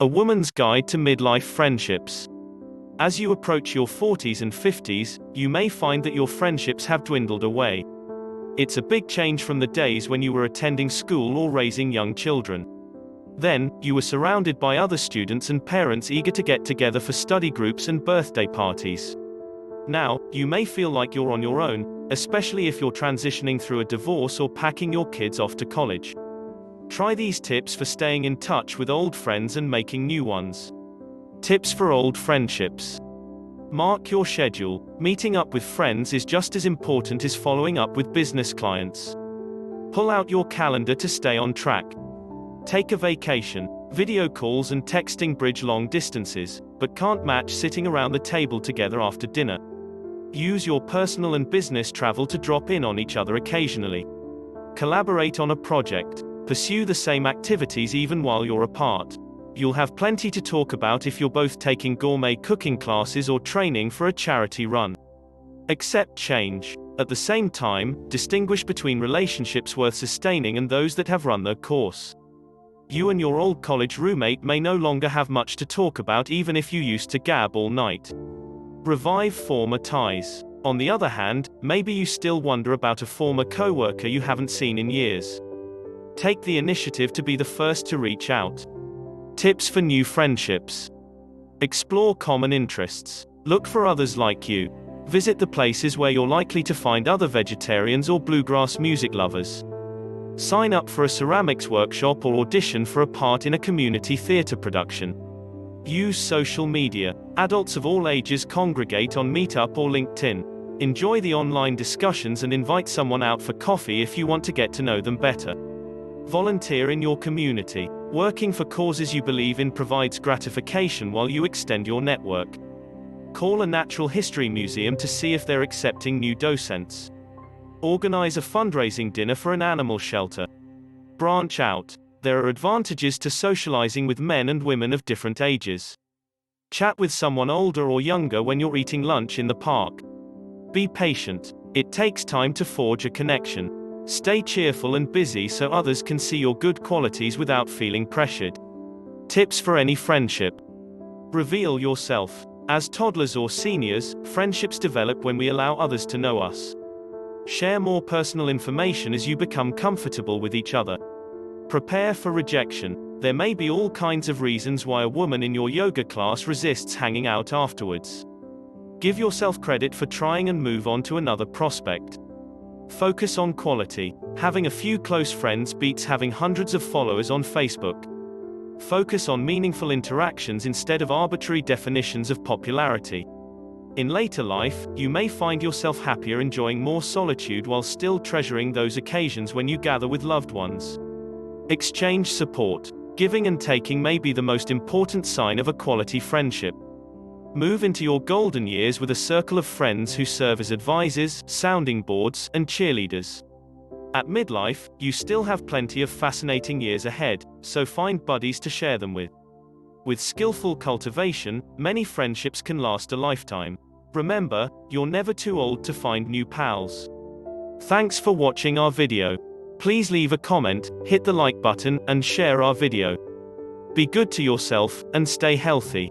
A Woman's Guide to Midlife Friendships. As you approach your 40s and 50s, you may find that your friendships have dwindled away. It's a big change from the days when you were attending school or raising young children. Then, you were surrounded by other students and parents eager to get together for study groups and birthday parties. Now, you may feel like you're on your own, especially if you're transitioning through a divorce or packing your kids off to college. Try these tips for staying in touch with old friends and making new ones. Tips for old friendships. Mark your schedule. Meeting up with friends is just as important as following up with business clients. Pull out your calendar to stay on track. Take a vacation. Video calls and texting bridge long distances, but can't match sitting around the table together after dinner. Use your personal and business travel to drop in on each other occasionally. Collaborate on a project. Pursue the same activities even while you're apart. You'll have plenty to talk about if you're both taking gourmet cooking classes or training for a charity run. Accept change. At the same time, distinguish between relationships worth sustaining and those that have run their course. You and your old college roommate may no longer have much to talk about even if you used to gab all night. Revive former ties. On the other hand, maybe you still wonder about a former coworker you haven't seen in years. Take the initiative to be the first to reach out. Tips for new friendships. Explore common interests. Look for others like you. Visit the places where you're likely to find other vegetarians or bluegrass music lovers. Sign up for a ceramics workshop or audition for a part in a community theater production. Use social media. Adults of all ages congregate on Meetup or LinkedIn. Enjoy the online discussions and invite someone out for coffee if you want to get to know them better. Volunteer in your community. Working for causes you believe in provides gratification while you extend your network. Call a natural history museum to see if they're accepting new docents. Organize a fundraising dinner for an animal shelter. Branch out. There are advantages to socializing with men and women of different ages. Chat with someone older or younger when you're eating lunch in the park. Be patient. It takes time to forge a connection. Stay cheerful and busy so others can see your good qualities without feeling pressured. Tips for any friendship. Reveal yourself. As toddlers or seniors, friendships develop when we allow others to know us. Share more personal information as you become comfortable with each other. Prepare for rejection. There may be all kinds of reasons why a woman in your yoga class resists hanging out afterwards. Give yourself credit for trying and move on to another prospect. Focus on quality. Having a few close friends beats having hundreds of followers on Facebook. Focus on meaningful interactions instead of arbitrary definitions of popularity. In later life, you may find yourself happier enjoying more solitude while still treasuring those occasions when you gather with loved ones. Exchange support. Giving and taking may be the most important sign of a quality friendship. Move into your golden years with a circle of friends who serve as advisors, sounding boards, and cheerleaders. At midlife, you still have plenty of fascinating years ahead, so find buddies to share them with. With skillful cultivation, many friendships can last a lifetime. Remember, you're never too old to find new pals. Thanks for watching our video. Please leave a comment, hit the like button, and share our video. Be good to yourself, and stay healthy.